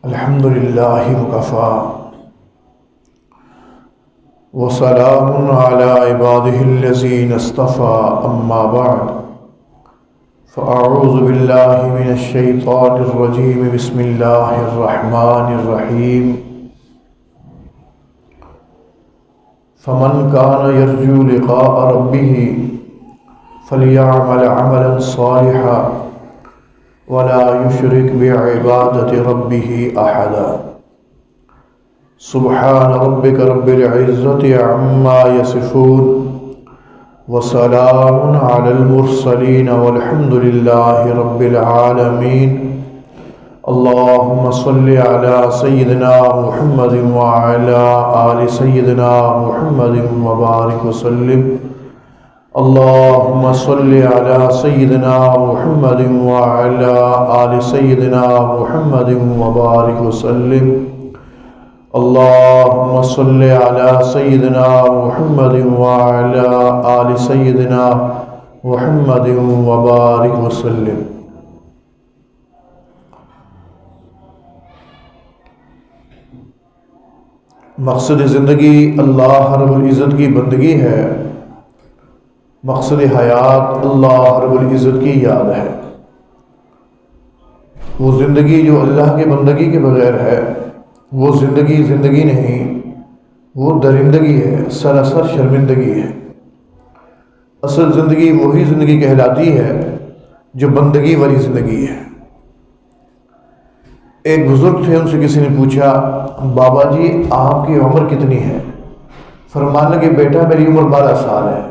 الحمد للہ وکفا وسلام علی عبادہ الذین اصطفى اما بعد فاعوذ باللہ من الشیطان الرجیم بسم اللہ الرحمن الرحیم فمن کان یرجو لقاء ربہ فلیعمل عملا صالحا ولا يشرك بعبادة ربه أحدا سبحان ربك رب العزة عما يصفون وسلام على المرسلين والحمد لله رب العالمين اللهم صل على سيدنا محمد وعلى آل سيدنا محمد وبارك وسلم اللهم صل على سيدنا محمد وعلى آل سيدنا محمد وبارك وسلم اللهم صل على سيدنا محمد وعلى آل سيدنا محمد وبارك وسلم۔ مقصد زندگی اللہ رب العزت کی بندگی ہے، مقصد حیات اللہ رب العزت کی یاد ہے۔ وہ زندگی جو اللہ کی بندگی کے بغیر ہے وہ زندگی زندگی نہیں، وہ درندگی ہے، سراسر شرمندگی ہے۔ اصل زندگی وہی زندگی کہلاتی ہے جو بندگی والی زندگی ہے۔ ایک بزرگ تھے، ان سے کسی نے پوچھا بابا جی آپ کی عمر کتنی ہے؟ فرمانے کہ بیٹا میری عمر 12 سال ہے۔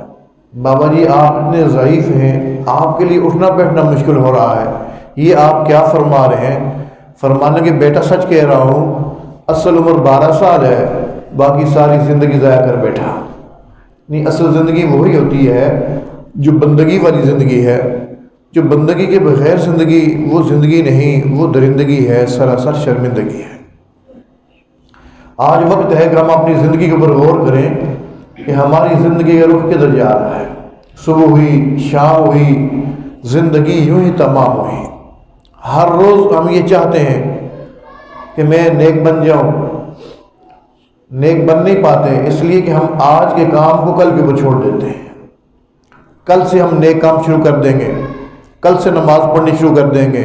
بابا جی آپ اتنے ضعیف ہیں، آپ کے لیے اٹھنا بیٹھنا مشکل ہو رہا ہے، یہ آپ کیا فرما رہے ہیں؟ فرمانے کہ بیٹا سچ کہہ رہا ہوں، اصل عمر 12 سال ہے، باقی ساری زندگی ضائع کر بیٹھا۔ نہیں، اصل زندگی وہی ہوتی ہے جو بندگی والی زندگی ہے۔ جو بندگی کے بغیر زندگی وہ زندگی نہیں، وہ درندگی ہے، سراسر شرمندگی ہے۔ آج وقت ہے کہ ہم اپنی زندگی کے اوپر غور کریں کہ ہماری زندگی کا رخ کدھر جا رہا ہے۔ صبح ہوئی، شام ہوئی، زندگی یوں ہی تمام ہوئی۔ ہر روز ہم یہ چاہتے ہیں کہ میں نیک بن جاؤں، نیک بن نہیں پاتے، اس لیے کہ ہم آج کے کام کو کل کے اوپر چھوڑ دیتے ہیں۔ کل سے ہم نیک کام شروع کر دیں گے، کل سے نماز پڑھنی شروع کر دیں گے،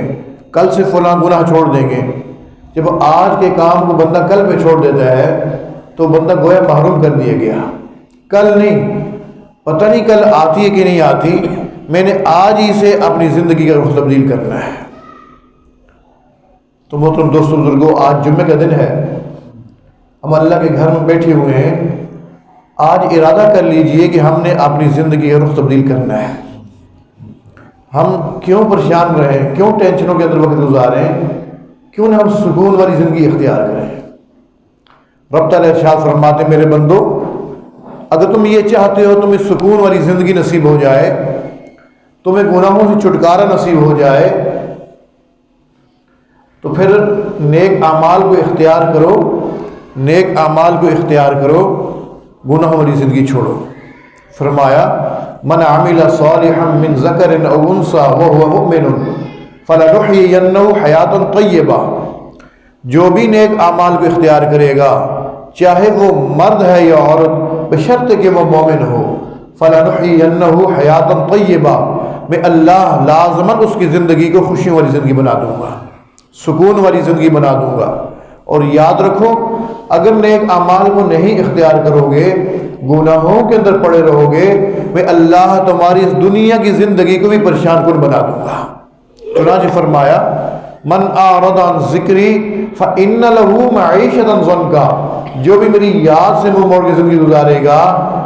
کل سے فلاں گناہ چھوڑ دیں گے۔ جب آج کے کام کو بندہ کل پہ چھوڑ دیتا ہے تو بندہ گویا محروم کر دیا گیا۔ کل نہیں، پتہ نہیں کل آتی ہے کہ نہیں آتی، میں نے آج ہی سے اپنی زندگی کا رخ تبدیل کرنا ہے۔ تو محترم دوستوں بزرگوں، آج جمعے کا دن ہے، ہم اللہ کے گھر میں بیٹھے ہوئے ہیں۔ آج ارادہ کر لیجئے کہ ہم نے اپنی زندگی کا رخ تبدیل کرنا ہے۔ ہم کیوں پریشان رہیں، کیوں ٹینشنوں کے اندر وقت گزاریں، کیوں نہ ہم سکون والی زندگی اختیار کریں۔ رب تعالیٰ ارشاد فرماتے ہیں میرے بندو، اگر تم یہ چاہتے ہو تمہیں سکون والی زندگی نصیب ہو جائے، تمہیں گناہوں سے چھٹکارا نصیب ہو جائے، تو پھر نیک اعمال کو اختیار کرو، نیک اعمال کو اختیار کرو، گناہوں والی زندگی چھوڑو۔ فرمایا من عمل صالحا من ذکر او انثی وهو مؤمن فلنحیینہ حیاۃ طیبہ، جو بھی نیک اعمال کو اختیار کرے گا، چاہے وہ مرد ہے یا عورت، بشرط کہ وہ مومن ہو، فلنحیینہ حیاۃ طیبہ، میں اللہ لازماً اس کی زندگی کو خوشیوں والی زندگی بنا دوں گا، سکون والی زندگی بنا دوں گا۔ اور یاد رکھو، اگر نیک اعمال کو نہیں اختیار کرو گے، گناہوں کے اندر پڑے رہو گے، میں اللہ تمہاری اس دنیا کی زندگی کو بھی پریشان کن بنا دوں گا۔ چنانچہ فرمایا من اعرض عن ذکری فإن له معیشۃ ضنکا، جو بھی میری یاد سے منہ موڑ کے زندگی گزارے گا،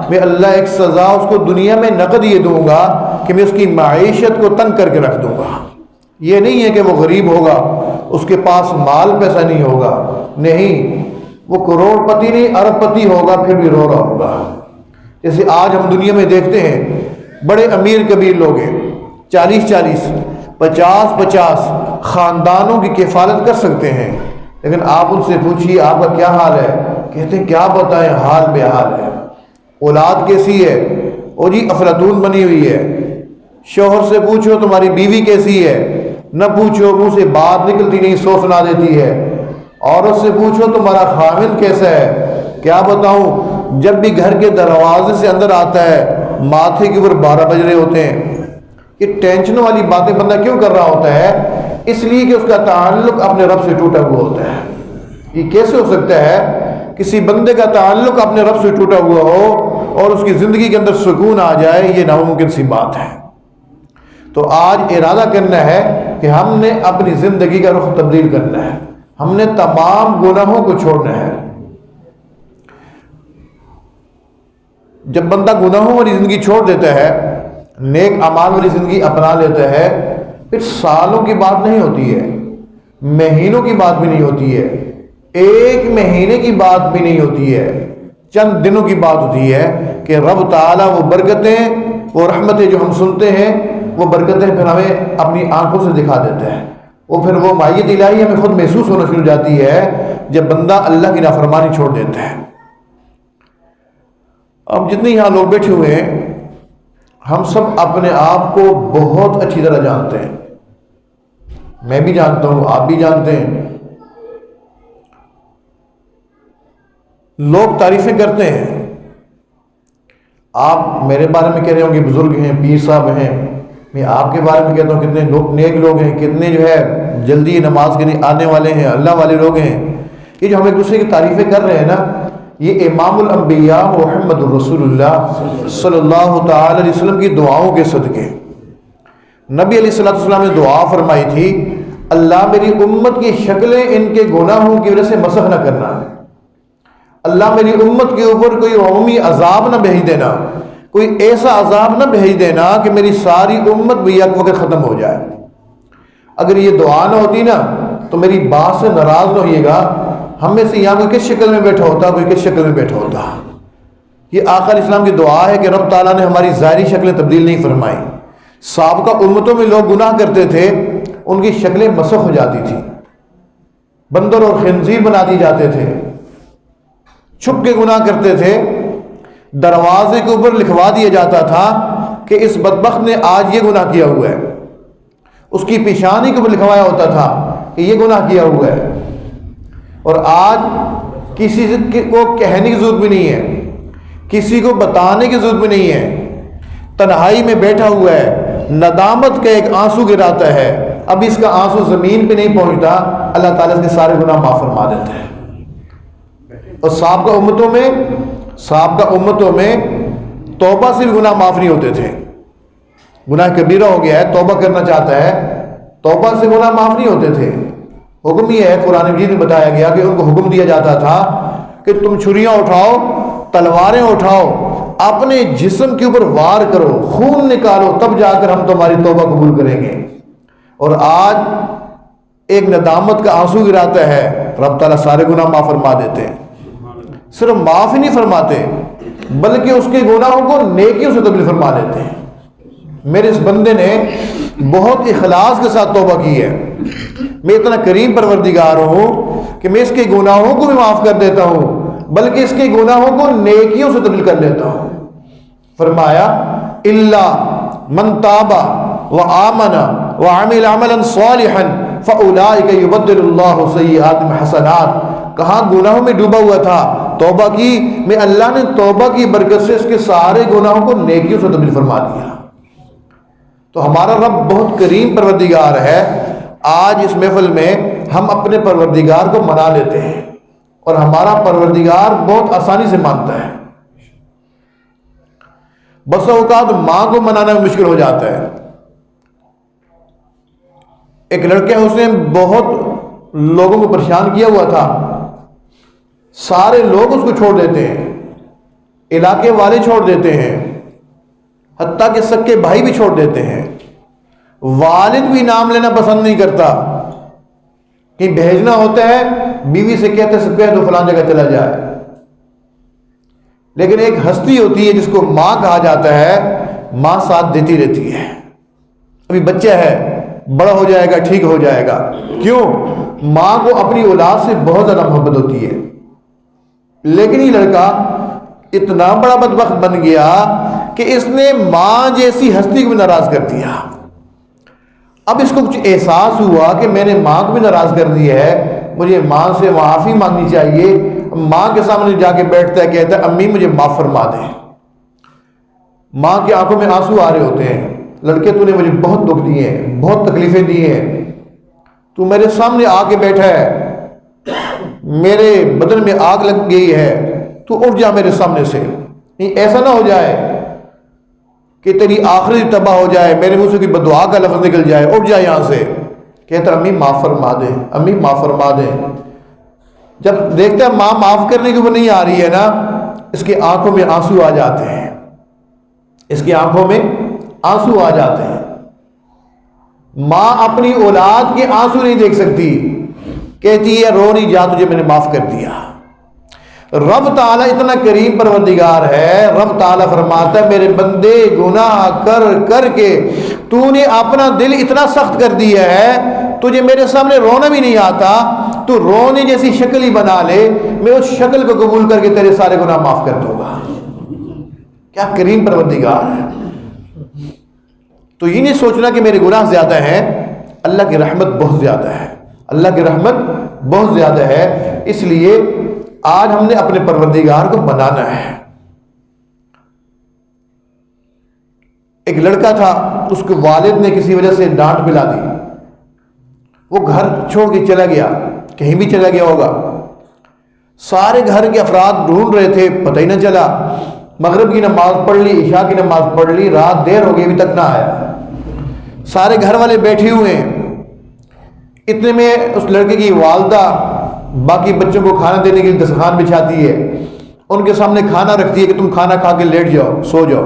میں اللہ ایک سزا اس کو دنیا میں نقد یہ دوں گا کہ میں اس کی معیشت کو تنگ کر کے رکھ دوں گا۔ یہ نہیں ہے کہ وہ غریب ہوگا، اس کے پاس مال پیسہ نہیں ہوگا، نہیں، وہ کروڑ پتی نہیں ارب پتی ہوگا، پھر بھی رو رہا ہوگا۔ جیسے آج ہم دنیا میں دیکھتے ہیں بڑے امیر کبیر لوگ ہیں، 40 50 خاندانوں کی کفالت کر سکتے ہیں، لیکن آپ ان سے پوچھیے آپ کا کیا حال ہے، کہتے ہیں کیا بتائیں، حال بے حال ہے۔ اولاد کیسی ہے؟ اور جی افلاطون بنی ہوئی ہے۔ شوہر سے پوچھو تمہاری بیوی کیسی ہے، نہ پوچھو، منہ سے بات نکلتی نہیں، سو سنا دیتی ہے۔ عورت سے پوچھو تمہارا خاوند کیسا ہے، کیا بتاؤں، جب بھی گھر کے دروازے سے اندر آتا ہے ماتھے کے اوپر 12 بج رہے ہوتے ہیں۔ یہ ٹینشن والی باتیں بندہ کیوں کر رہا ہوتا ہے؟ اس لیے کہ اس کا تعلق اپنے رب سے ٹوٹا ہوا ہوتا ہے۔ یہ کیسے ہو سکتا ہے کسی بندے کا تعلق اپنے رب سے ٹوٹا ہوا ہو اور اس کی زندگی کے اندر سکون آ جائے؟ یہ ناممکن سی بات ہے۔ تو آج ارادہ کرنا ہے کہ ہم نے اپنی زندگی کا رخ تبدیل کرنا ہے، ہم نے تمام گناہوں کو چھوڑنا ہے۔ جب بندہ گناہوں والی زندگی چھوڑ دیتا ہے، نیک اعمال والی زندگی اپنا لیتا ہے، پھر سالوں کی بات نہیں ہوتی ہے، مہینوں کی بات بھی نہیں ہوتی ہے، ایک مہینے کی بات بھی نہیں ہوتی ہے، چند دنوں کی بات ہوتی ہے کہ رب تعالیٰ وہ برکتیں، وہ رحمتیں جو ہم سنتے ہیں، وہ برکتیں پھر ہمیں اپنی آنکھوں سے دکھا دیتے ہیں۔ وہ پھر وہ معیت الہی ہمیں خود محسوس ہونا شروع ہو جاتی ہے جب بندہ اللہ کی نافرمانی چھوڑ دیتا ہے۔ اب جتنے یہاں لوگ بیٹھے ہوئے ہیں، ہم سب اپنے آپ کو بہت اچھی طرح جانتے ہیں، میں بھی جانتا ہوں، آپ بھی جانتے ہیں۔ لوگ تعریفیں کرتے ہیں، آپ میرے بارے میں کہہ رہے ہوں کہ بزرگ ہیں، پیر صاحب ہیں، میں آپ کے بارے میں کہتا ہوں کتنے لوگ نیک لوگ ہیں، کتنے جو ہے جلدی نماز کے لیے آنے والے ہیں، اللہ والے لوگ ہیں۔ یہ جو ہم ایک دوسرے کی تعریفیں کر رہے ہیں نا، یہ امام الانبیاء محمد الرسول اللہ صلی اللہ تعالی علیہ وسلم کی دعاؤں کے صدقے۔ نبی علیہ الصلوۃ والسلام نے دعا فرمائی تھی، اللہ میری امت کی شکلیں ان کے گناہوں کی وجہ سے مسخ نہ کرنا، اللہ میری امت کے اوپر کوئی عمومی عذاب نہ بھیج دینا، کوئی ایسا عذاب نہ بھیج دینا کہ میری ساری امت بھی یک وقت ختم ہو جائے۔ اگر یہ دعا نہ ہوتی نا تو میری بات سے ناراض نہ ہوئیے گا، ہم میں سے یہاں کوئی کس شکل میں بیٹھا ہوتا، کوئی کس شکل میں بیٹھا ہوتا۔ یہ آقا علیہ السلام کی دعا ہے کہ رب تعالیٰ نے ہماری ظاہری شکلیں تبدیل نہیں فرمائی۔ سابقہ امتوں میں لوگ گناہ کرتے تھے، ان کی شکلیں مسخ ہو جاتی تھی، بندر اور خنزیر بنا دی جاتے تھے، چھپ کے گناہ کرتے تھے، دروازے کے اوپر لکھوا دیا جاتا تھا کہ اس بدبخت نے آج یہ گناہ کیا ہوا ہے، اس کی پیشانی کے اوپر لکھوایا ہوتا تھا کہ یہ گناہ کیا ہوا ہے۔ اور آج کسی کو کہنے کی ضرورت بھی نہیں ہے، کسی کو بتانے کی ضرورت بھی نہیں ہے، تنہائی میں بیٹھا ہوا ہے، ندامت کا ایک آنسو گراتا ہے، اب اس کا آنسو زمین پہ نہیں پہنچتا، اللہ تعالیٰ اس کے سارے گناہ معاف فرما دیتا ہے۔ اور سابقہ امتوں میں توبہ سے بھی گناہ معاف نہیں ہوتے تھے۔ گناہ کبیرہ ہو گیا ہے، توبہ کرنا چاہتا ہے، توبہ سے گناہ معاف نہیں ہوتے تھے۔ حکم یہ ہے، قرآن مجید میں بتایا گیا کہ ان کو حکم دیا جاتا تھا کہ تم چھریاں اٹھاؤ، تلواریں اٹھاؤ، اپنے جسم کے اوپر وار کرو، خون نکالو، تب جا کر ہم تمہاری توبہ قبول کریں گے۔ اور آج ایک ندامت کا آنسو گراتا ہے، رب تعالیٰ سارے گناہ معاف فرما دیتے ہیں۔ صرف معاف ہی نہیں فرماتے بلکہ اس کے گناہوں کو نیکیوں سے تبدیل فرما لیتے ہیں۔ میرے اس بندے نے بہت اخلاص کے ساتھ توبہ کی ہے، میں اتنا کریم پروردگار ہوں کہ میں اس کے گناہوں کو بھی معاف کر دیتا ہوں بلکہ اس کے گناہوں کو نیکیوں سے تبدیل کر لیتا ہوں۔ فرمایا الا من تاب وآمن وعمل عملا صالحا فاولئک یبدل اللہ سیئاتہم حسنات۔ کہاں گناہوں میں ڈوبا ہوا تھا، توبہ کی، میں اللہ نے توبہ کی برکت سے اس کے سارے گناہوں کو نیکیوں سے تبدیل فرما دیا۔ تو ہمارا رب بہت کریم پروردگار ہے۔ آج اس محفل میں ہم اپنے پروردگار کو منا لیتے ہیں اور ہمارا پروردگار بہت آسانی سے مانتا ہے۔ بس اوقات ماں کو منانا مشکل ہو جاتا ہے۔ ایک لڑکا ہے، اس نے بہت لوگوں کو پریشان کیا ہوا تھا، سارے لوگ اس کو چھوڑ دیتے ہیں، علاقے والے چھوڑ دیتے ہیں، حتیٰ کہ سکے بھائی بھی چھوڑ دیتے ہیں، والد بھی نام لینا پسند نہیں کرتا، کہیں بھیجنا ہوتا ہے بیوی سے کہتے سکے تو فلان جگہ چلا جائے۔ لیکن ایک ہستی ہوتی ہے جس کو ماں کہا جاتا ہے، ماں ساتھ دیتی رہتی ہے۔ ابھی بچہ ہے، بڑا ہو جائے گا، ٹھیک ہو جائے گا۔ کیوں؟ ماں کو اپنی اولاد سے بہت زیادہ محبت ہوتی ہے۔ لیکن یہ لڑکا اتنا بڑا بدبخت بن گیا کہ اس نے ماں جیسی ہستی کو بھی ناراض کر دیا۔ اب اس کو کچھ احساس ہوا کہ میں نے ماں کو بھی ناراض کر دی ہے، مجھے ماں سے معافی مانگنی چاہیے. ماں کے سامنے جا کے بیٹھتا ہے, کہتا ہے امی مجھے معاف فرما دیں. ماں کی آنکھوں میں آنسو آ رہے ہوتے ہیں, لڑکے تو نے مجھے بہت دکھ دیے ہیں, بہت تکلیفیں دی ہیں, تو میرے سامنے آ کے بیٹھا ہے, میرے بدن میں آگ لگ گئی ہے, تو اٹھ جا میرے سامنے سے. نہیں ایسا نہ ہو جائے کہ تیری آخری تباہ ہو جائے, میرے منہ سے کوئی بدعا کا لفظ نکل جائے, اٹھ جائے یہاں سے. کہتا امی معاف فرما دیں, امی معاف فرما دیں. جب دیکھتا ہے ماں معاف کرنے کے اوپر نہیں آ رہی ہے نا, اس کی آنکھوں میں آنسو آ جاتے ہیں, اس کی آنکھوں میں آنسو آ جاتے ہیں. ماں اپنی اولاد کے آنسو نہیں دیکھ سکتی, کہتی ہے رو نہیں جا, تجھے میں نے معاف کر دیا. رب تعالیٰ اتنا کریم پروردگار ہے, رب تعالیٰ فرماتا ہے میرے بندے گناہ کر کر کے تو نے اپنا دل اتنا سخت کر دیا ہے, تجھے میرے سامنے رونا بھی نہیں آتا, تو رونے جیسی شکل ہی بنا لے, میں اس شکل کو قبول کر کے تیرے سارے گناہ معاف کر دوں گا. کیا کریم پروردگار ہے. تو یہ نہیں سوچنا کہ میرے گناہ زیادہ ہیں, اللہ کی رحمت بہت زیادہ ہے, اللہ کی رحمت بہت زیادہ ہے. اس لیے آج ہم نے اپنے پروردگار کو بنانا ہے. ایک لڑکا تھا, اس کے والد نے کسی وجہ سے ڈانٹ پلا دی, وہ گھر چھوڑ کے چلا گیا, کہیں بھی چلا گیا ہوگا. سارے گھر کے افراد ڈھونڈ رہے تھے, پتہ ہی نہ چلا. مغرب کی نماز پڑھ لی, عشاء کی نماز پڑھ لی, رات دیر ہو گئی, ابھی تک نہ آیا. سارے گھر والے بیٹھے ہوئے ہیں. اتنے میں اس لڑکے کی والدہ باقی بچوں کو کھانا دینے کے لیے دسترخوان بچھاتی ہے, ان کے سامنے کھانا رکھتی ہے کہ تم کھانا کھا کے لیٹ جاؤ, سو جاؤ.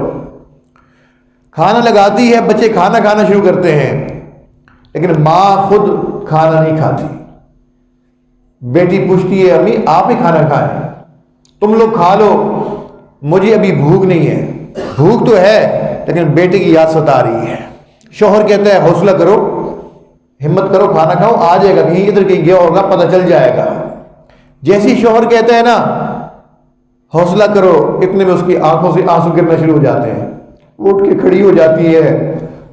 کھانا لگاتی ہے, بچے کھانا کھانا شروع کرتے ہیں, لیکن ماں خود کھانا نہیں کھاتی. بیٹی پوچھتی ہے امی آپ ہی کھانا کھائیں, تم لوگ کھا لو, مجھے ابھی بھوک نہیں ہے. بھوک تو ہے لیکن بیٹے کی یاد ستا رہی ہے. شوہر کہتا ہے حوصلہ کرو, ہمت کرو, کھانا کھاؤ, آ جائے گا, کہیں ادھر کہیں گیا ہوگا, پتہ چل جائے گا. جیسی شوہر کہتا ہے نا حوصلہ کرو, اتنے میں اس کی آنکھوں سے آنسو گرنا شروع ہو جاتے ہیں. اٹھ کے کھڑی ہو جاتی ہے,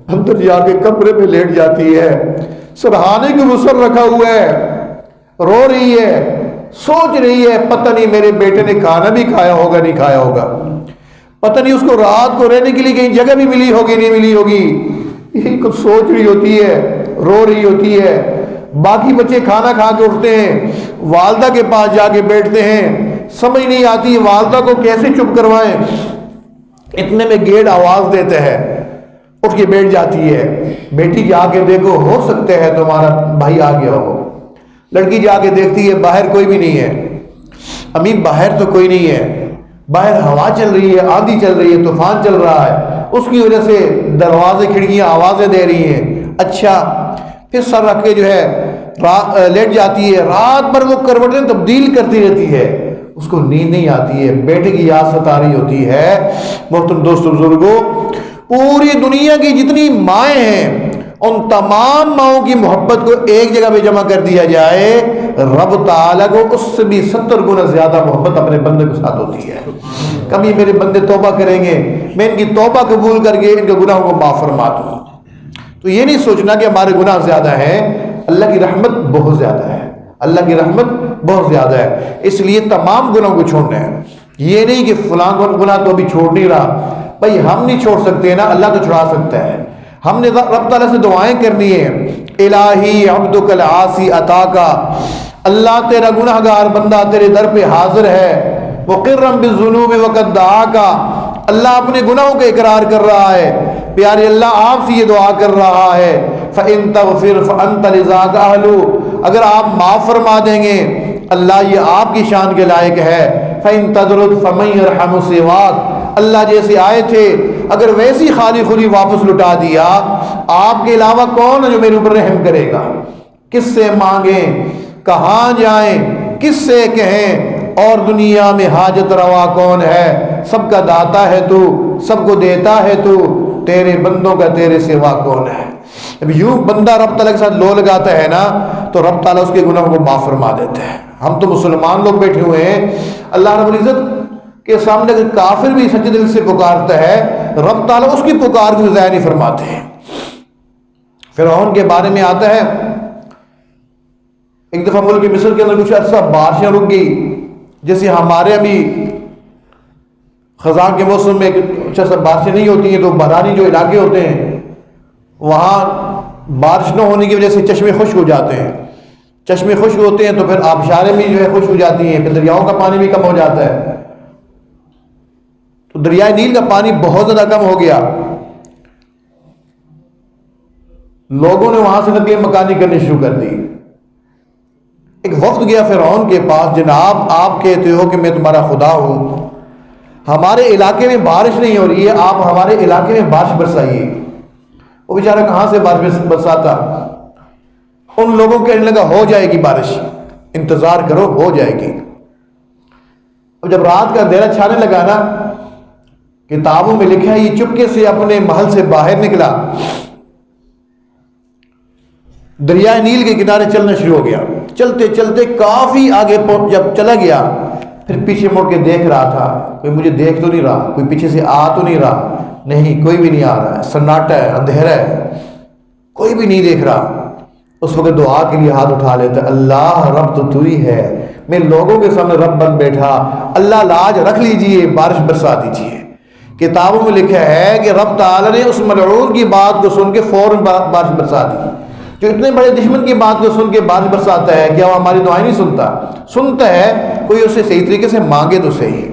اندر جا کے کمرے میں لیٹ جاتی ہے, سرہانے کے اوپر رکھا ہوا ہے, رو رہی ہے, سوچ رہی ہے پتہ نہیں میرے بیٹے نے کھانا بھی کھایا ہوگا نہیں کھایا ہوگا, پتہ نہیں اس کو رات کو رہنے کے لیے کہیں جگہ بھی ملی ہوگی نہیں ملی ہوگی. یہی کچھ سوچ رہی ہوتی ہے, رو رہی ہوتی ہے. باقی بچے کھانا کھا کے اٹھتے ہیں, والدہ کے پاس جا کے بیٹھتے ہیں, سمجھ نہیں آتی والدہ کو کیسے چپ کروائیں. اتنے میں گیٹ آواز دیتے ہیں, اٹھ کے بیٹھ جاتی ہے. بیٹی جا کے دیکھو, ہو سکتا ہے تمہارا بھائی آ گیا ہو. لڑکی جا کے دیکھتی ہے باہر کوئی بھی نہیں ہے. امی باہر تو کوئی نہیں ہے, باہر ہوا چل رہی ہے, آندھی چل رہی ہے, طوفان چل رہا ہے, اس کی وجہ سے دروازے کھڑکیاں آوازیں دے رہی ہیں. اچھا, پھر سر رکھ کے جو ہے لیٹ جاتی ہے. رات بھر وہ کروٹیں تبدیل کرتی رہتی ہے, اس کو نیند نہیں آتی ہے, بیٹے کی یاد ستا رہی ہوتی ہے. محترم دوستو بزرگوں, پوری دنیا کی جتنی مائیں ہیں ان تمام ماؤں کی محبت کو ایک جگہ پہ جمع کر دیا جائے, رب تعالیٰ کو اس سے بھی 70 گنا زیادہ محبت اپنے بندے کے ساتھ ہوتی ہے. کبھی میرے بندے توبہ کریں گے, میں ان کی توبہ قبول کر کے ان کے گناہوں کو معاف فرما دوں. تو یہ نہیں سوچنا کہ ہمارے گناہ زیادہ ہیں, اللہ کی رحمت بہت زیادہ ہے, اللہ کی رحمت بہت زیادہ ہے. اس لیے تمام گناہوں کو چھوڑنا ہے. یہ نہیں کہ فلاں گناہ تو ابھی چھوڑ نہیں رہا. بھائی ہم نہیں چھوڑ سکتے نا, اللہ تو چھڑا سکتا ہے. ہم نے رب تعالیٰ سے دعائیں کرنی ہیں. الہی عبدک العاصی عطاکا, اللہ تیرا گناہ گار بندہ تیرے در پہ حاضر ہے. مقرم بالذنوب وقد دعاکا, اللہ اپنے گناہوں کا اقرار کر رہا ہے. پیارے اللہ آپ سے یہ دعا کر رہا ہے, فَإِن تَغْفِرْ فَأَنْتَ لِذَاكَ أَهْلُ, اگر آپ معاف فرما دیں گے اللہ یہ آپ کی شان کے لائق ہے. فَإِن تَدْرُدْ فَمَن يَرْحَمُ سِوَاكَ, اللہ جیسے آئے تھے اگر ویسی خالی خلی واپس لٹا دیا, آپ کے علاوہ کون ہے جو میرے اوپر رحم کرے گا. کس سے مانگیں, کہاں جائیں, کس سے کہیں, اور دنیا میں حاجت روا کون ہے. سب کا داتا ہے تو, سب کو دیتا ہے تو, تیرے بندوں کا تیرے سوا کون ہے. اب یوں بندہ رب تعالیٰ کے ساتھ لو لگاتا ہے نا, تو رب تعالیٰ اس کے گناہوں کو معاف فرما دیتا ہے. ہم تو مسلمان لوگ بیٹھے ہوئے ہیں, اللہ رب العزت کے سامنے اگر کافر بھی سچے دل سے پکارتا ہے, رب تعالیٰ اس کی پکار کو ضائع نہیں فرماتے ہیں. فرعون کے بارے میں آتا ہے, ایک دفعہ ملک مصر کے اندر کچھ عرصہ بارشیں رک گئی، جیسے ہمارے ابھی خزاں کے موسم میں کچھ عرصہ بارشیں نہیں ہوتی ہیں تو بارانی جو علاقے ہوتے ہیں وہاں بارش نہ ہونے کی وجہ سے چشمے خشک ہو جاتے ہیں، چشمے خشک ہوتے ہیں تو پھر آبشاریں بھی جو ہے خشک ہو جاتی ہیں، پھر دریاؤں کا پانی بھی کم ہو جاتا ہے، تو دریائے نیل کا پانی بہت زیادہ کم ہو گیا، لوگوں نے وہاں سے نقل مکانی کرنی شروع کر دی۔ ایک وقت گیا فرعون کے پاس، جناب آپ کہتے ہو کہ میں تمہارا خدا ہوں، ہمارے علاقے میں بارش نہیں ہو رہی ہے، آپ ہمارے علاقے میں بارش برسائیے۔ وہ بیچارہ کہاں سے بارش برساتا؟ ان لوگوں کے کہنے لگا ہو جائے گی بارش، انتظار کرو ہو جائے گی۔ اب جب رات کا اندھیرا چھانے لگا نا، کتابوں میں لکھا ہے یہ چپکے سے اپنے محل سے باہر نکلا، دریائے نیل کے کنارے چلنا شروع ہو گیا، چلتے چلتے کافی آگے جب چلا گیا پھر پیچھے مڑ کے دیکھ رہا تھا، کوئی مجھے دیکھ تو نہیں رہا، کوئی پیچھے سے آ تو نہیں رہا، نہیں کوئی بھی نہیں آ رہا ہے، سناٹا ہے، اندھیرا ہے، کوئی بھی نہیں دیکھ رہا۔ اس وقت دعا کے لیے ہاتھ اٹھا لیتا، اللہ رب تو ہی ہے، میں لوگوں کے سامنے رب بن بیٹھا، اللہ لاج رکھ لیجئے، بارش برسا دیجئے۔ کتابوں میں لکھا ہے کہ رب تعالی نے اس ملعون کی بات کو سن کے فوراً بارش برسا دی۔ جو اتنے بڑے دشمن کی بات کو سن کے بارش برساتا ہے، کیا وہ ہماری دعائیں نہیں سنتا؟ سنتا ہے، کوئی اسے صحیح طریقے سے مانگے تو صحیح۔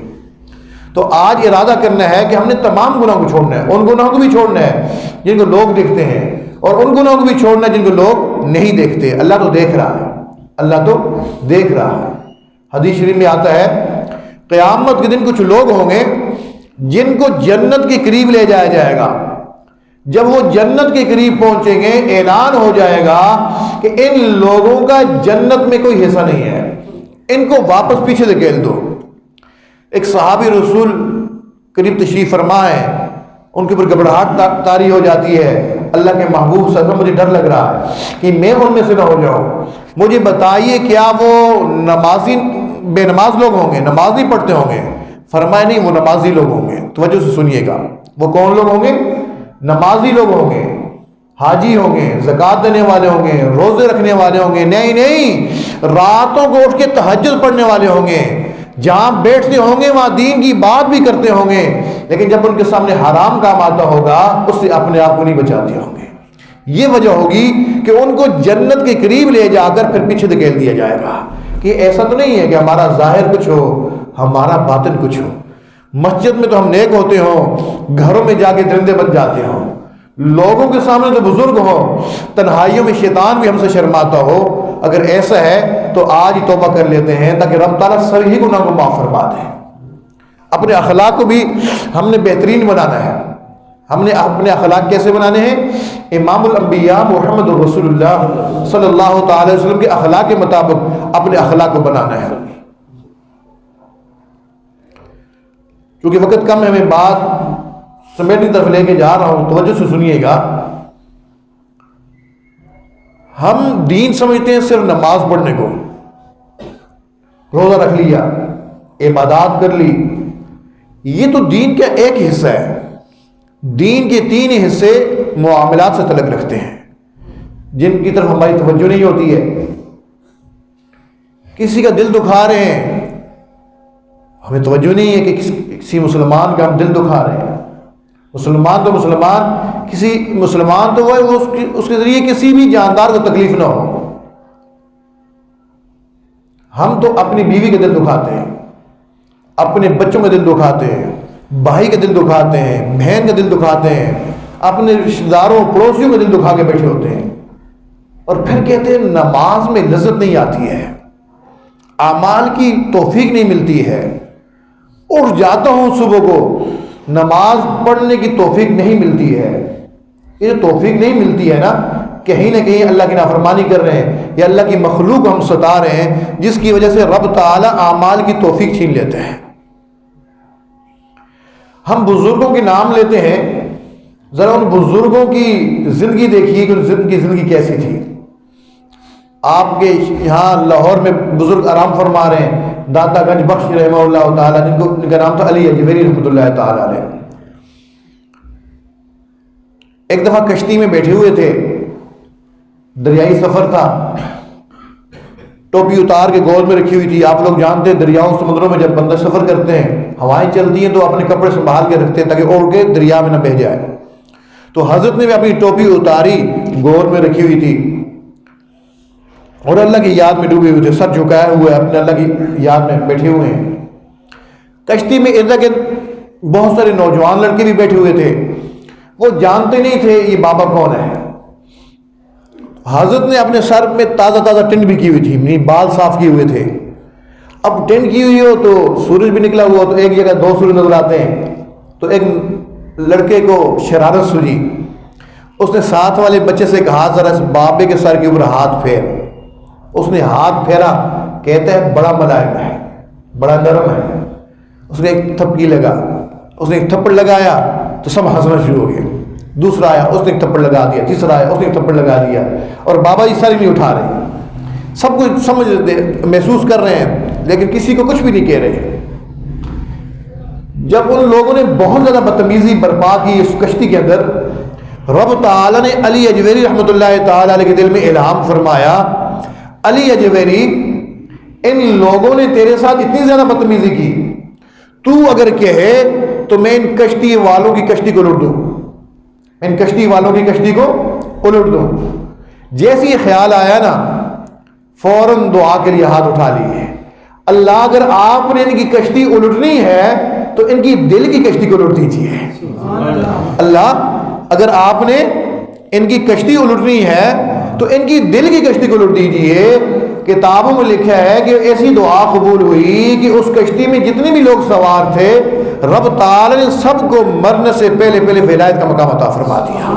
تو آج ارادہ کرنا ہے کہ ہم نے تمام گناہوں کو چھوڑنا ہے، ان گناہوں کو بھی چھوڑنا ہے جن کو لوگ دیکھتے ہیں، اور ان گناہوں کو بھی چھوڑنا ہے جن کو لوگ نہیں دیکھتے۔ اللہ تو دیکھ رہا ہے، اللہ تو دیکھ رہا ہے۔ حدیث شریف میں آتا ہے قیامت کے دن کچھ لوگ ہوں گے جن کو جنت کے قریب لے جایا جائے گا، جب وہ جنت کے قریب پہنچیں گے اعلان ہو جائے گا کہ ان لوگوں کا جنت میں کوئی حصہ نہیں ہے، ان کو واپس پیچھے دھکیل دو۔ ایک صحابی رسول قریب تشریف فرما ہے، ان کے اوپر گھبراہٹ طاری ہو جاتی ہے، اللہ کے محبوب صلی اللہ علیہ وسلم مجھے ڈر لگ رہا ہے کہ میں ان میں سے نہ ہو جاؤں، مجھے بتائیے کیا وہ نمازی بے نماز لوگ ہوں گے، نماز نہیں پڑھتے ہوں گے؟ فرمایا نہیں، وہ نمازی لوگ ہوں گے۔ توجہ سے سنیے گا، وہ کون لوگ ہوں گے؟ نمازی لوگ ہوں گے، حاجی ہوں گے، زکوٰۃ دینے والے ہوں گے، روزے رکھنے والے ہوں گے، نہیں، راتوں کو اٹھ کے تہجد پڑھنے والے ہوں گے، جہاں بیٹھتے ہوں گے وہاں دین کی بات بھی کرتے ہوں گے، لیکن جب ان کے سامنے حرام کام آتا ہوگا اس سے اپنے آپ کو نہیں بچاتے ہوں گے۔ یہ وجہ ہوگی کہ ان کو جنت کے قریب لے جا کر پھر پیچھے دھکیل دیا جائے گا کہ ایسا تو نہیں ہے کہ ہمارا ظاہر کچھ ہو ہمارا باطن کچھ ہو۔ مسجد میں تو ہم نیک ہوتے ہوں، گھروں میں جا کے درندے بن جاتے ہوں، لوگوں کے سامنے تو بزرگ ہوں، تنہائیوں میں شیطان بھی ہم سے شرماتا ہو۔ اگر ایسا ہے تو آج ہی توبہ کر لیتے ہیں تاکہ رب تعالیٰ سارے ہی گناہ کو معاف فرما دے۔ اپنے اخلاق کو بھی ہم نے بہترین بنانا ہے۔ ہم نے اپنے اخلاق کیسے بنانے ہیں؟ امام الانبیاء محمد رسول اللہ صلی اللہ تعالی وسلم کے اخلاق کے مطابق اپنے اخلاق کو بنانا ہے۔ چونکہ وقت کم ہے، میں بات سمیٹنے طرف لے کے جا رہا ہوں، توجہ سے سنیے گا۔ ہم دین سمجھتے ہیں صرف نماز پڑھنے کو، روزہ رکھ لیا، عبادات کر لی، یہ تو دین کا ایک حصہ ہے۔ دین کے 3 حصے معاملات سے تعلق رکھتے ہیں جن کی طرف ہماری توجہ نہیں ہوتی ہے۔ کسی کا دل دکھا رہے ہیں، ہمیں توجہ نہیں ہے کہ کسی مسلمان کا ہم دل دکھا رہے ہیں۔ مسلمان تو مسلمان، کسی مسلمان تو وہ ہے اس کے ذریعے کسی بھی جاندار کو تکلیف نہ ہو۔ ہم تو اپنی بیوی کا دل دکھاتے ہیں، اپنے بچوں کا دل دکھاتے ہیں، بھائی کا دل دکھاتے ہیں، بہن کا دل دکھاتے ہیں، اپنے رشتہ داروں پڑوسیوں کا دل دکھا کے بیٹھے ہوتے ہیں، اور پھر کہتے ہیں نماز میں لذت نہیں آتی ہے، اعمال کی توفیق نہیں ملتی ہے۔ اٹھ جاتا ہوں صبح کو، نماز پڑھنے کی توفیق نہیں ملتی ہے۔ یہ توفیق نہیں ملتی ہے نا، کہیں نہ کہیں اللہ کی نافرمانی کر رہے ہیں یا اللہ کی مخلوق ہم ستا رہے ہیں، جس کی وجہ سے رب تعالی اعمال کی توفیق چھین لیتے ہیں۔ ہم بزرگوں کے نام لیتے ہیں، ذرا ان بزرگوں کی زندگی دیکھیے کہ ان کی زندگی کیسی تھی۔ آپ کے یہاں لاہور میں بزرگ آرام فرما رہے ہیں، داتا گنج بخش رحمہ اللہ تعالیٰ، جن کا نام تھا علی اجمیری رحمۃ اللہ تعالیٰ علیہ۔ ایک دفعہ کشتی میں بیٹھے ہوئے تھے، دریائی سفر تھا، ٹوپی اتار کے گود میں رکھی ہوئی تھی. آپ لوگ جانتے ہیں دریاؤں سمندروں میں جب بندے سفر کرتے ہیں ہوائیں چلتی ہیں تو اپنے کپڑے سنبھال کے رکھتے ہیں تاکہ اڑ کے دریا میں نہ بہہ جائے. تو حضرت نے بھی اپنی ٹوپی اتاری, گود میں رکھی ہوئی تھی اور اللہ کی یاد میں ڈوبے ہوئے تھے, سر جھکائے ہوئے اپنے اللہ کی یاد میں بیٹھے ہوئے ہیں. کشتی میں ارد گرد بہت سارے نوجوان لڑکے بھی بیٹھے ہوئے تھے. وہ جانتے نہیں تھے یہ بابا کون ہے. حضرت نے اپنے سر میں تازہ تازہ ٹنڈ بھی کی ہوئی تھی, بال صاف کیے ہوئے تھے. اب ٹنڈ کی ہوئی ہو تو سورج بھی نکلا ہوا, تو ایک جگہ دو سورج نظر آتے ہیں. تو ایک لڑکے کو شرارت سوجی, اس نے ساتھ والے بچے سے کہا ذرا اس بابے کے سر کے اوپر ہاتھ پھیر. اس نے ہاتھ پھیرا, کہتا ہے بڑا ملائم ہے, بڑا نرم ہے. اس نے ایک تھپکی لگا, اس نے ایک تھپڑ لگایا تو سب ہنسنا شروع ہو گئے. دوسرا آیا, اس نے ایک تھپڑ لگا دیا. تیسرا آیا, اس نے ایک تھپڑ لگا دیا. اور بابا جی سر نہیں اٹھا رہے, سب کچھ سمجھ محسوس کر رہے ہیں لیکن کسی کو کچھ بھی نہیں کہہ رہے. جب ان لوگوں نے بہت زیادہ بدتمیزی برپا کی اس کشتی کے اندر, رب تعالیٰ نے علی اجویری رحمۃ اللہ تعالیٰ علیہ کے دل میں الہام فرمایا, علی اجویری ان لوگوں نے تیرے ساتھ اتنی زیادہ بدتمیزی کی, تو اگر کہے تو میں ان کشتی والوں کی کشتی کو الٹ دوں, ان کشتی والوں کی کشتی کو الٹ دوں. جیسے یہ خیال آیا نا فوراً دعا کے لیے ہاتھ اٹھا لیے, اللہ اگر آپ نے ان کی کشتی الٹنی ہے تو ان کی دل کی کشتی کو الٹ دیجیے. اللہ اگر آپ نے ان کی کشتی الٹنی ہے تو ان کی دل کی کشتی کو الٹ دیجیے. کتابوں میں لکھا ہے کہ ایسی دعا قبول ہوئی کہ اس کشتی میں جتنے بھی لوگ سوار تھے رب تعالی نے سب کو مرنے سے پہلے پہلے ولایت کا مقام عطا فرما دیا.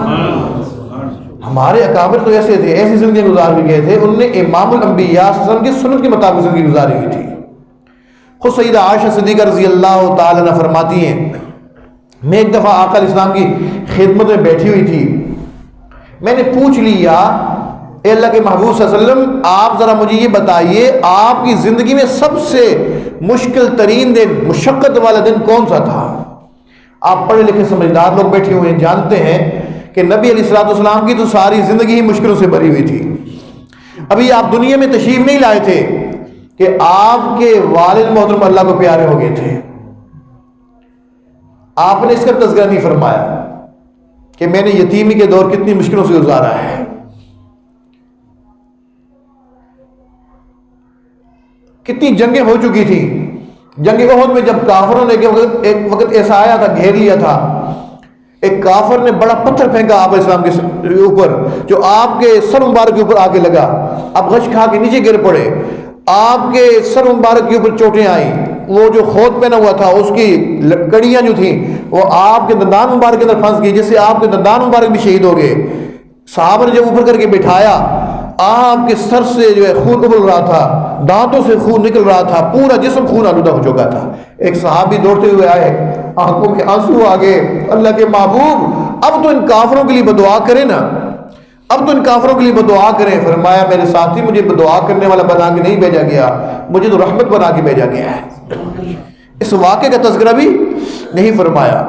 ہمارے اکابر تو ایسے تھے, ایسی زندگی گزار بھی گئے تھے. انہوں نے امام الانبیاء صلی اللہ علیہ وسلم کی سنت کے مطابق زندگی گزاری ہوئی تھی. خود سیدہ عائشہ صدیقہ رضی اللہ تعالی عنہ فرماتی ہیں, میں ایک دفعہ آقا علیہ السلام کی خدمت میں بیٹھی ہوئی تھی. میں نے پوچھ لیا, اے اللہ کے محبوب صلی اللہ علیہ وسلم آپ ذرا مجھے یہ بتائیے آپ کی زندگی میں سب سے مشکل ترین دن, مشقت والا دن کون سا تھا؟ آپ پڑھے لکھے سمجھدار لوگ بیٹھے ہوئے ہیں, جانتے ہیں کہ نبی علیہ الصلوۃ والسلام کی تو ساری زندگی ہی مشکلوں سے بھری ہوئی تھی. ابھی آپ دنیا میں تشریف نہیں لائے تھے کہ آپ کے والد محترم اللہ کو پیارے ہو گئے تھے. آپ نے اس کا تذکرہ نہیں فرمایا کہ میں نے یتیمی کے دور کتنی مشکلوں سے گزارا ہے. کتنی جنگیں ہو چکی تھی. جنگ احد میں جب کافروں نے ایک وقت ایسا آیا تھا, گھیر لیا تھا, ایک کافر نے بڑا پتھر پھینکا آپ اسلام کے اوپر جو آپ کے سر مبارک کے اوپر آ کے لگا. آپ غش کھا کے نیچے گر پڑے, آپ کے سر مبارک کے اوپر چوٹیں آئیں. وہ جو خود پہنا ہوا تھا اس کی کڑیاں جو تھیں وہ آپ کے دندان مبارک کے اندر پھنس گئی, جس سے آپ کے دندان مبارک بھی شہید ہو گئے. صحابہ نے جب اوپر کر کے بٹھایا, آپ کے سر سے جو ہے خون ابل رہا تھا, دانتوں سے خون نکل رہا تھا, پورا جسم خون آلودہ ہو چکا تھا. ایک صحابی دوڑتے ہوئے آئے, آنکھوں میں آنسو آ گئے, اللہ کے محبوب اب تو ان کافروں کے لیے بدعا کریں نا, اب تو ان کافروں کے لیے بدعا کریں. فرمایا میرے ساتھی مجھے بدعا کرنے والا بنا کے نہیں بھیجا گیا, مجھے تو رحمت بنا کے بھیجا گیا ہے. اس واقعے کا تذکرہ بھی نہیں فرمایا,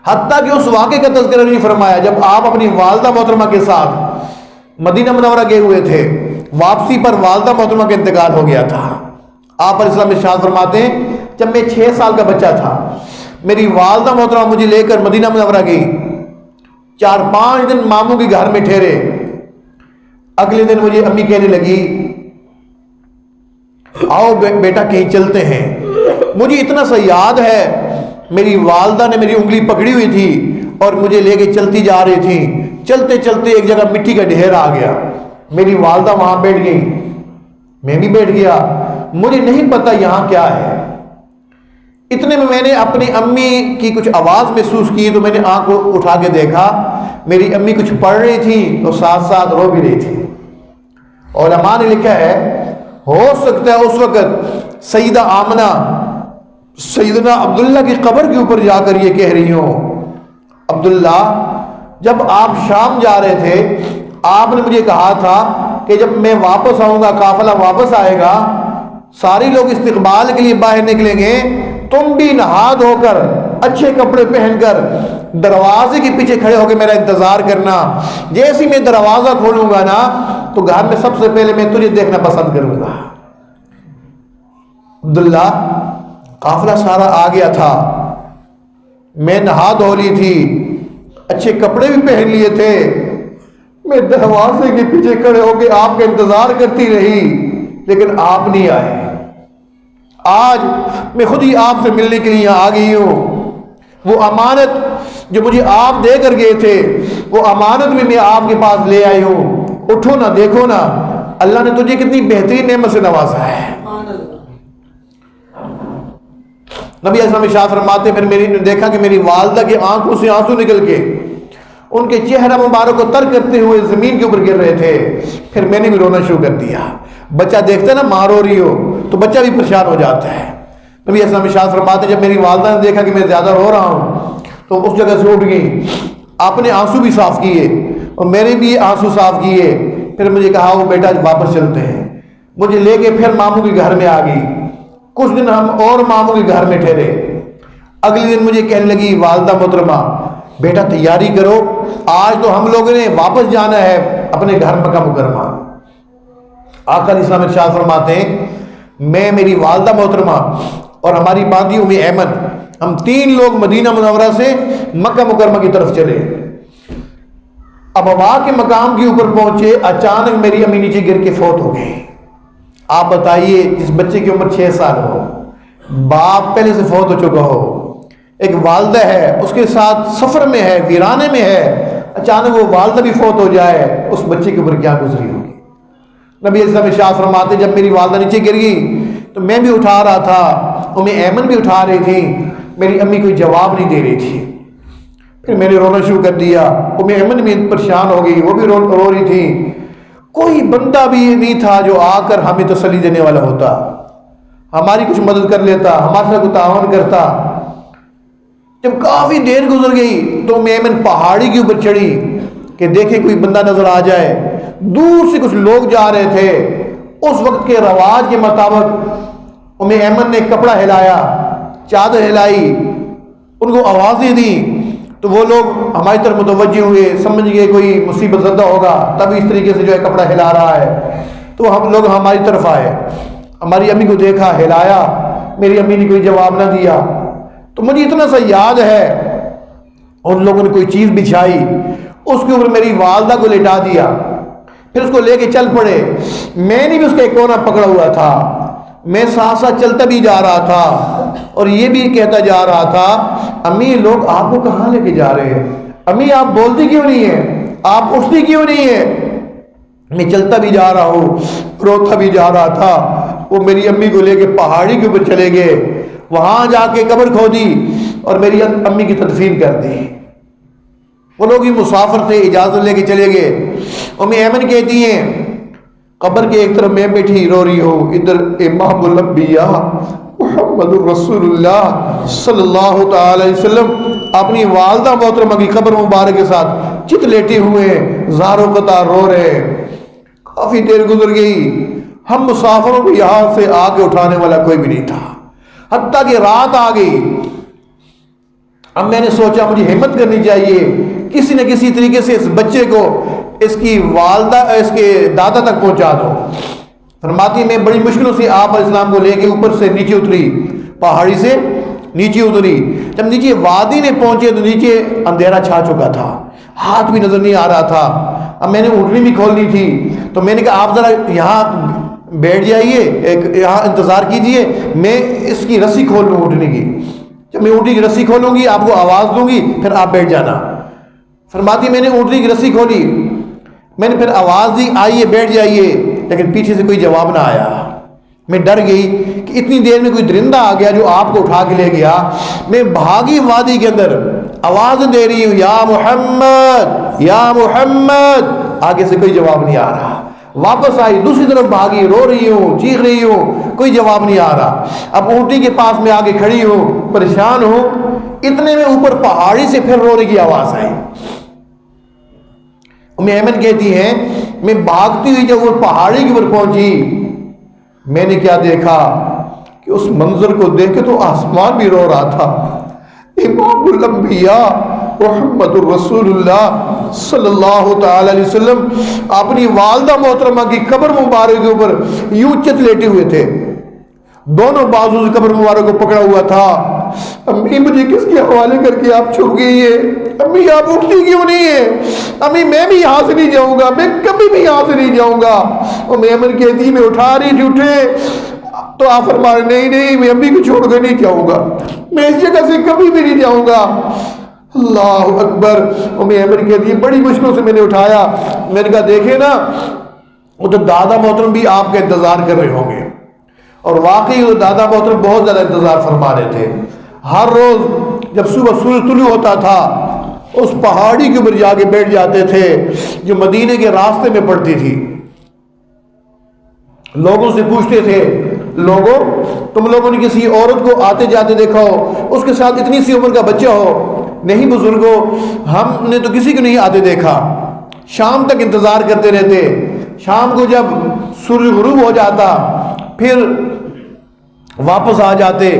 حتیٰ کہ اس واقعے کا تذکرہ نہیں فرمایا جب آپ اپنی والدہ محترمہ کے ساتھ مدینہ منورہ گئے ہوئے تھے. واپسی پر والدہ محترمہ کا انتقال ہو گیا تھا. آپ علیہ السلام ارشاد فرماتے ہیں جب میں 6 سال کا بچہ تھا میری والدہ محترمہ مجھے لے کر مدینہ منورہ گئی. 4-5 دن ماموں کے گھر میں ٹھہرے. اگلے دن مجھے امی کہنے لگی آؤ بیٹا کہیں چلتے ہیں. مجھے اتنا سا یاد ہے میری والدہ نے میری انگلی پکڑی ہوئی تھی اور مجھے لے کے چلتی جا رہی تھی. چلتے چلتے ایک جگہ مٹی کا ڈھیر آ گیا, میری والدہ وہاں بیٹھ گئی, میں بھی بیٹھ گیا. مجھے نہیں پتا یہاں کیا ہے. اتنے میں نے اپنی امی کی کچھ آواز محسوس کی تو میں نے آنکھ اٹھا کے دیکھا میری امی کچھ پڑھ رہی تھی تو ساتھ ساتھ رو بھی رہی تھی. علماء نے لکھا ہے ہو سکتا ہے اس وقت سیدہ آمنہ سیدنا عبداللہ کی قبر کے اوپر جا کر یہ کہہ رہی ہوں, عبداللہ جب آپ شام جا رہے تھے آپ نے مجھے کہا تھا کہ جب میں واپس آؤں گا, قافلہ واپس آئے گا, سارے لوگ استقبال کے لیے باہر نکلیں گے, تم بھی نہا دھو کر اچھے کپڑے پہن کر دروازے کے پیچھے کھڑے ہو کے میرا انتظار کرنا. جیسے میں دروازہ کھولوں گا نا تو گھر میں سب سے پہلے میں تجھے دیکھنا پسند کروں گا. عبداللہ قافلہ سارا آ گیا تھا، میں نہا دھو لی تھی، اچھے کپڑے بھی پہن لیے تھے، میں دروازے کے پیچھے کھڑے ہو کے آپ کا انتظار کرتی رہی لیکن آپ نہیں آئے. آج میں خود ہی آپ سے ملنے کے لیے یہاں آ گئی ہوں. وہ امانت جو مجھے آپ دے کر گئے تھے وہ امانت بھی میں آپ کے پاس لے آئی ہوں. اٹھو نا، دیکھو نا اللہ نے تجھے کتنی بہترین نعمت سے نوازا ہے. نبی اسلام ارشاد فرماتے پھر میں نے دیکھا کہ میری والدہ کی آنکھوں سے آنسو نکل کے ان کے چہرہ مبارک کو تر کرتے ہوئے زمین کے اوپر گر رہے تھے. پھر میں نے بھی رونا شروع کر دیا. بچہ دیکھتا ہے نا ماں رو رہی ہو تو بچہ بھی پریشان ہو جاتا ہے. نبی اسلام ارشاد فرماتے جب میری والدہ نے دیکھا کہ میں زیادہ رو رہا ہوں تو اس جگہ سے اٹھ گئی، اپنے آنسو بھی صاف کیے اور میرے بھی آنسو صاف کیے. پھر مجھے کہا وہ بیٹا واپس چلتے ہیں. مجھے لے کے پھر ماموں کے گھر میں آ گئی. کچھ دن ہم اور ماموں کے گھر میں ٹھہرے. اگلے دن مجھے کہنے لگی والدہ محترمہ بیٹا تیاری کرو، آج تو ہم لوگوں نے واپس جانا ہے اپنے گھر مکہ مکرمہ. آقا علیہ السلام ارشاد فرماتے ہیں میں، میری والدہ محترمہ اور ہماری باندھی ام ایمن، ہم 3 لوگ مدینہ منورہ سے مکہ مکرمہ کی طرف چلے. اب ابوا کے مقام کے اوپر پہنچے، اچانک میری امی نیچے گر کے فوت ہو گئی. آپ بتائیے جس بچے کی عمر 6 سال ہو، باپ پہلے سے فوت ہو چکا ہو، ایک والدہ ہے اس کے ساتھ سفر میں ہے، ویرانے میں ہے، اچانک وہ والدہ بھی فوت ہو جائے، اس بچے کے اوپر کیا گزری ہوگی. نبی اسلام ارشاد فرماتے جب میری والدہ نیچے گر گئی تو میں بھی اٹھا رہا تھا، ام ایمن بھی اٹھا رہی تھی، میری امی کوئی جواب نہیں دے رہی تھی. پھر میں نے رونا شروع کر دیا. ام ایمن بھی پریشان ہو گئی، وہ بھی رو رہی تھی. کوئی بندہ بھی نہیں تھا جو آ کر ہمیں تسلی دینے والا ہوتا، ہماری کچھ مدد کر لیتا، ہمارے ساتھ تعاون کرتا. جب کافی دیر گزر گئی تو ام ایمن پہاڑی کے اوپر چڑھی کہ دیکھیں کوئی بندہ نظر آ جائے. دور سے کچھ لوگ جا رہے تھے. اس وقت کے رواج کے مطابق ام ایمن نے کپڑا ہلایا، چادر ہلائی، ان کو آوازیں دی تو وہ لوگ ہماری طرف متوجہ ہوئے، سمجھ گئے کوئی مصیبت زدہ ہوگا، تب اس طریقے سے جو ہے کپڑا ہلا رہا ہے. تو ہم لوگ ہماری طرف آئے، ہماری امی کو دیکھا، ہلایا، میری امی نے کوئی جواب نہ دیا. تو مجھے اتنا سا یاد ہے ان لوگوں نے کوئی چیز بچھائی، اس کے اوپر میری والدہ کو لٹا دیا، پھر اس کو لے کے چل پڑے. میں نے بھی اس کا ایک کونا پکڑا ہوا تھا، میں ساتھ ساتھ چلتا بھی جا رہا تھا اور یہ بھی کہتا جا رہا تھا امی لوگ آپ کو کہاں لے کے جا رہے ہیں، امی آپ بولتی کیوں نہیں ہیں، آپ اٹھتی کیوں نہیں ہیں. میں چلتا بھی جا رہا ہوں، روتا بھی جا رہا تھا. وہ میری امی کو لے کے پہاڑی کے اوپر چلے گئے، وہاں جا کے قبر کھودی اور میری امی کی تدفین کر دی. وہ لوگ ہی مسافر تھے، اجازت لے کے چلے گئے. ام ایمن کہتی ہیں قبر کے ایک طرف میں بیٹھی رو رہی ہوں، ادھر امام الانبیاء محمد رسول اللہ صلی اللہ تعالی علیہ وسلم اپنی والدہ محترمہ کی قبر مبارک کے ساتھ چت لیٹے ہوئے زار و قطار رو رہے. کافی دیر گزر گئی، ہم مسافروں کو یہاں سے آ کے اٹھانے والا کوئی بھی نہیں تھا، حتیٰ کہ رات آ گئی. اب میں نے سوچا مجھے ہمت کرنی چاہیے، کسی نہ کسی طریقے سے اس بچے کو اس کی والدہ اس کے دادا تک پہنچا دو. فرماتی میں بڑی مشکلوں سے آپ علیہ السلام کو لے کے اوپر سے نیچے اتری، پہاڑی سے نیچے اتری. جب نیچے وادی میں پہنچے تو نیچے اندھیرا چھا چکا تھا، ہاتھ بھی نظر نہیں آ رہا تھا. اب میں نے اونٹنی بھی کھولنی تھی تو میں نے کہا آپ ذرا یہاں بیٹھ جائیے، یہاں انتظار کیجئے، میں اس کی رسی کھول لوں اونٹنی کی. جب میں اونٹنی کی رسی کھولوں گی آپ کو آواز دوں گی پھر آپ بیٹھ جانا. فرماتی میں نے اونٹنی کی رسی کھولی، میں نے پھر آواز دی آئیے بیٹھ جائیے، لیکن پیچھے سے کوئی جواب نہ آیا. میں ڈر گئی کہ اتنی دیر میں کوئی درندہ آ گیا جو آپ کو اٹھا کے لے گیا. میں بھاگی وادی کے اندر آواز دے رہی ہوں یا محمد یا محمد، آگے سے کوئی جواب نہیں آ رہا. واپس آئی، دوسری طرف بھاگی، رو رہی ہوں، چیخ رہی ہوں، کوئی جواب نہیں آ رہا. اب اونٹی کے پاس میں آگے کھڑی ہوں، پریشان ہوں. اتنے میں اوپر پہاڑی سے پھر رونے کی آواز آئی. ام ایمن کہتی ہیں میں بھاگتی ہوئی جب وہ پہاڑی کے اوپر پہنچی، میں نے کیا دیکھا کہ اس منظر کو دیکھ کے تو آسمان بھی رو رہا تھا، امام الانبیاء محمد الرسول اللہ صلی اللہ تعالی علیہ وسلم اپنی والدہ محترمہ کی قبر مبارک کے اوپر یوں چت لیٹے ہوئے تھے، دونوں بازو سے قبر مبارک کو پکڑا ہوا تھا۔ امی مجھے کس کے حوالے کر کے آپ چھپ گئی ہے؟ امی آپ اٹھتی کیوں نہیں ہے؟ امی میں بھی یہاں سے نہیں جاؤں گا، میں کبھی بھی یہاں سے نہیں جاؤں گا۔ اور ایمن کہتی میں اٹھا رہی تھی، اٹھے تو آپ فرما رہے نہیں نہیں میں امی کو چھوڑ کے نہیں جاؤں گا، میں اس جگہ سے کبھی بھی نہیں جاؤں گا۔ اللہ اکبر۔ ام ایمن کہتی ہے بڑی مشکل سے میں نے اٹھایا، میں نے کہا دیکھیں نا وہ تو دادا محترم بھی آپ کا انتظار کر رہے ہوں گے۔ اور واقعی وہ دادا محترم بہت زیادہ انتظار فرما رہے تھے۔ ہر روز جب صبح سورج طلوع ہوتا تھا اس پہاڑی کے اوپر جا کے بیٹھ جاتے تھے جو مدینے کے راستے میں پڑتی تھی۔ لوگوں سے پوچھتے تھے، لوگوں تم لوگوں نے کسی عورت کو آتے جاتے دیکھا ہو، اس کے ساتھ اتنی سی عمر کا بچہ ہو؟ نہیں بزرگوں، ہم نے تو کسی کو نہیں آتے دیکھا۔ شام تک انتظار کرتے رہتے، شام کو جب سورج غروب ہو جاتا پھر واپس آ جاتے،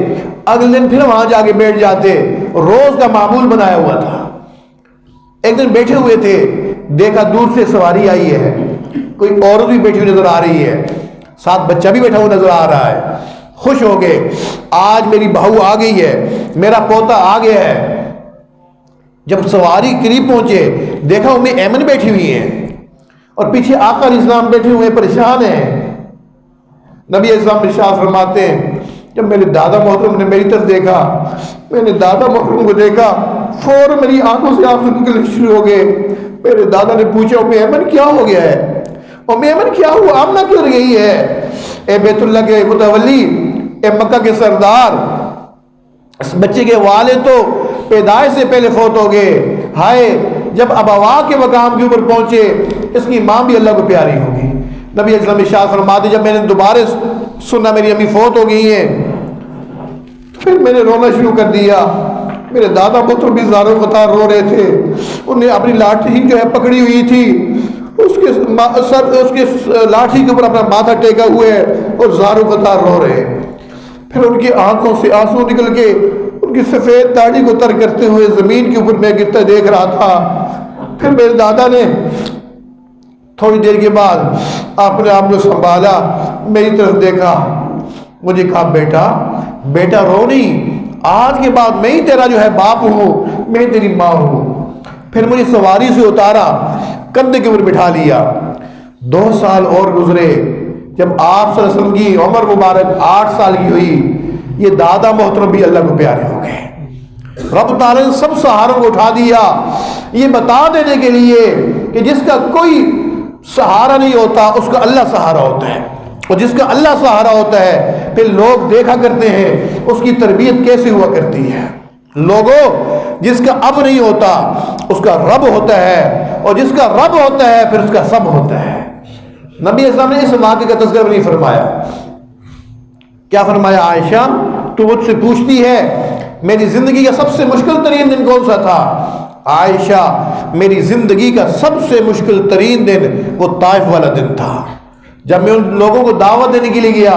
اگلے دن پھر وہاں جا کے بیٹھ جاتے، روز کا معمول بنایا ہوا تھا۔ ایک دن بیٹھے ہوئے تھے، دیکھا دور سے سواری آئی ہے، کوئی عورت بھی بیٹھی ہوئی نظر آ رہی ہے، ساتھ بچہ بھی بیٹھا ہوا نظر آ رہا ہے۔ خوش ہو گئے، آج میری بہو آ گئی ہے، میرا پوتا آ گیا ہے۔ جب سواری قریب پہنچے دیکھا ام ایمن بیٹھی ہوئی ہیں اور پیچھے آقا علیہ السلام بیٹھے ہوئے پریشان ہیں۔ نبی علیہ السلام ارشاد فرماتے ہیں جب میرے دادا محترم نے میری طرف دیکھا، میں نے دادا محترم کو دیکھا، فوراً میری آنکھوں سے آنسو نکلنے شروع ہو گئے۔ میرے دادا نے پوچھا ام ایمن کیا ہو گیا ہے؟ ام ایمن کیا ہوا؟ آمنہ کیوں رہی ہے؟ اے بیت اللہ کے متولی، اے مکہ کے سردار، اس بچے کے والد تو پیدائش سے پہلے فوت ہو گئے، ہائے جب ابوا کے مقام کے اوپر پہنچے اس کی ماں بھی اللہ کو پیاری ہوگی۔ نبی اسلام ارشاد فرماتے جب میں نے دوبارہ سنا میری امی فوت ہو گئی ہیں پھر میں نے رونا شروع کر دیا۔ میرے دادا پتر بھی زارو قطار رو رہے تھے، انہیں اپنی لاٹھی جو ہے پکڑی ہوئی تھی، اس کے لاٹھی کے اوپر اپنا ماتھا ٹیکا ہوئے اور زارو قطار رو رہے۔ پھر ان کی آنکھوں سے آنسو نکل کے ان کی سفید داڑھی کو تر کرتے ہوئے زمین کے اوپر میں گرتا دیکھ رہا تھا۔ پھر میرے دادا نے تھوڑی دیر کے بعد اپنے آپ کو سنبھالا، میری طرف دیکھا، مجھے کہا بیٹا رو نہیں، آج کے بعد میں ہی تیرا جو ہے باپ ہوں، میں تیری ماں ہوں۔ پھر مجھے سواری سے اتارا، کندھے کے اوپر بٹھا لیا۔ 2 سال اور گزرے، جب آپ صلی اللہ علیہ وسلم کی عمر مبارک 8 سال کی ہوئی، یہ دادا محترم بھی اللہ کو پیارے ہو گئے۔ رب تعالیٰ نے سب سہاروں کو اٹھا دیا یہ بتا دینے کے لیے کہ جس کا کوئی سہارا نہیں ہوتا اس کا اللہ سہارا ہوتا ہے، اور جس کا اللہ سہارا ہوتا ہے پھر لوگ دیکھا کرتے ہیں اس کی تربیت کیسے ہوا کرتی ہے۔ لوگوں جس کا اب نہیں ہوتا اس کا رب ہوتا ہے، اور جس کا رب ہوتا ہے پھر اس کا سب ہوتا ہے۔ نبی اسلام نے اس واقعے کا تذکرہ نہیں فرمایا، کیا فرمایا؟ عائشہ تو مجھ سے پوچھتی ہے میری زندگی کا سب سے مشکل ترین دن کون سا تھا؟ عائشہ میری زندگی کا سب سے مشکل ترین دن وہ طائف والا دن تھا، جب میں ان لوگوں کو دعوت دینے کے لیے گیا،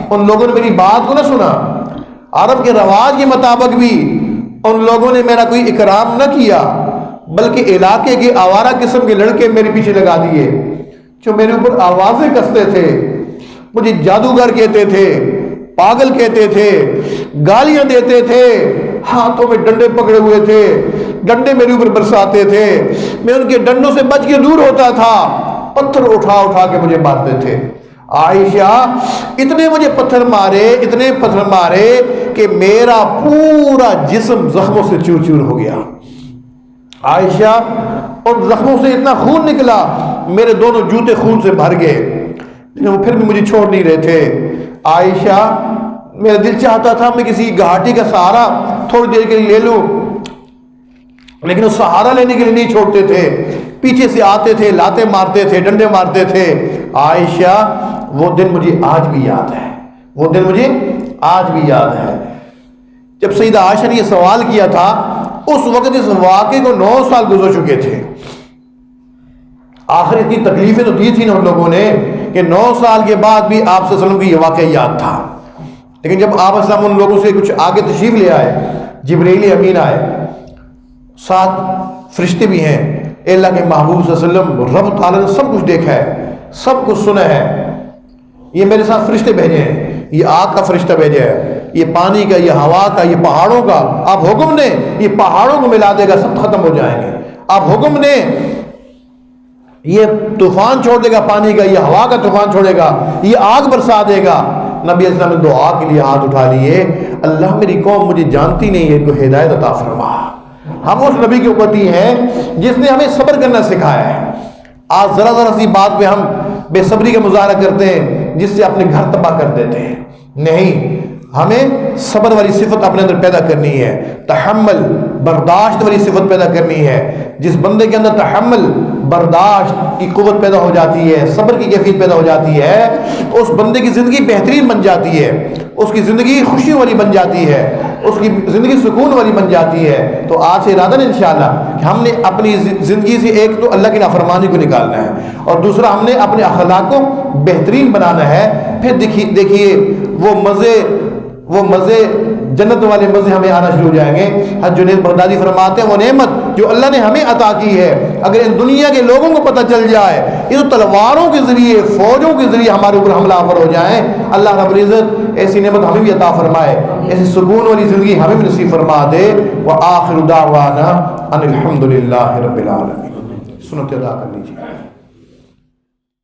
ان لوگوں نے میری بات کو نہ سنا، عرب کے رواج کے مطابق بھی ان لوگوں نے میرا کوئی اکرام نہ کیا، بلکہ علاقے کے آوارہ قسم کے لڑکے میرے پیچھے لگا دیے جو میرے اوپر آوازیں کستے تھے، مجھے جادوگر کہتے تھے، پاگل کہتے تھے، گالیاں دیتے تھے، ہاتھوں میں ڈنڈے پکڑے ہوئے تھے، ڈنڈے میرے اوپر برساتے تھے، میں ان کے ڈنڈوں سے بچ کے دور ہوتا تھا، پتھر اٹھا اٹھا کے مجھے مارتے تھے۔ عائشہ اتنے مجھے پتھر مارے کہ میرا پورا جسم زخموں سے چور چور ہو گیا۔ عائشہ اور زخموں سے اتنا خون نکلا میرے دونوں جوتے خون سے بھر گئے، لیکن وہ پھر بھی مجھے چھوڑ نہیں رہے تھے۔ عائشہ میرا دل چاہتا تھا میں کسی گھاٹی کا سہارا تھوڑی دیر کے لیے لے لوں، لیکن وہ سہارا لینے کے لیے نہیں چھوڑتے تھے، پیچھے سے آتے تھے، لاتے مارتے تھے، ڈنڈے مارتے تھے۔ عائشہ وہ دن مجھے آج بھی یاد ہے، وہ دن مجھے آج بھی یاد ہے۔ جب سیدہ عائشہ نے یہ سوال کیا تھا اس وقت اس واقعے کو 9 سال گزر چکے تھے۔ آخر اتنی تکلیفیں تو دی تھی نا ان لوگوں نے کہ 9 سال کے بعد بھی آپ صلی اللہ علیہ وسلم کی یہ واقعہ یاد تھا، لیکن جب آپ صلی اللہ علیہ وسلم ان لوگوں سے کچھ آگے تشریف لے آئے، جبریل امین آئے، ساتھ فرشتے بھی ہیں، اے اللہ کے محبوب صلی اللہ علیہ وسلم، رب تعالیٰ نے سب کچھ دیکھا ہے، سب کچھ سنا ہے، یہ میرے ساتھ فرشتے بھیجے ہیں، یہ آگ کا فرشتہ بھیجا ہے، یہ پانی کا، یہ ہوا کا، یہ پہاڑوں کا، آپ حکم دیں یہ پہاڑوں کو ملا دے گا، سب ختم ہو جائیں گے، آپ حکم دیں یہ طوفان چھوڑ دے گا پانی کا، یہ ہوا کا طوفان چھوڑے گا، یہ آگ برسا دے گا۔ نبی علیہ السلام نے دعا کے لیے ہاتھ اٹھا لیے، اللہ میری قوم مجھے جانتی نہیں ہے، ان کو ہدایت عطا فرما۔ ہم اس نبی کی امتی ہیں جس نے ہمیں صبر کرنا سکھایا ہے۔ آج ذرا ذرا سی بات پہ ہم بے صبری کا مظاہرہ کرتے ہیں جس سے اپنے گھر تباہ کر دیتے ہیں۔ نہیں، ہمیں صبر والی صفت اپنے اندر پیدا کرنی ہے، تحمل، برداشت والی صفت پیدا کرنی ہے۔ جس بندے کے اندر تحمل، برداشت کی قوت پیدا ہو جاتی ہے، صبر کی کیفیت پیدا ہو جاتی ہے، اس بندے کی زندگی بہترین بن جاتی ہے، اس کی زندگی خوشی والی بن جاتی ہے، اس کی زندگی سکون والی بن جاتی ہے۔ تو آج سے ارادہ ہے انشاءاللہ کہ ہم نے اپنی زندگی سے ایک تو اللہ کی نافرمانی کو نکالنا ہے، اور دوسرا ہم نے اپنے اخلاق کو بہترین بنانا ہے۔ پھر دیکھیے وہ مزے جنت والے مزے ہمیں آنا شروع ہو جائیں گے۔ حضرت جنید بغدادی فرماتے ہیں وہ نعمت جو اللہ نے ہمیں عطا کی ہے اگر ان دنیا کے لوگوں کو پتہ چل جائے، یہ تو تلواروں کے ذریعے، فوجوں کے ذریعے ہمارے اوپر حملہ آور ہو جائیں، اللہ رب العزت ایسی نعمت ہمیں بھی عطا فرمائے، ایسی سکون والی زندگی ہمیں بھی نصیب فرما دے۔ وآخر دعوانا ان الحمد للہ رب العالمین۔ سنت ادا کر لیجیے۔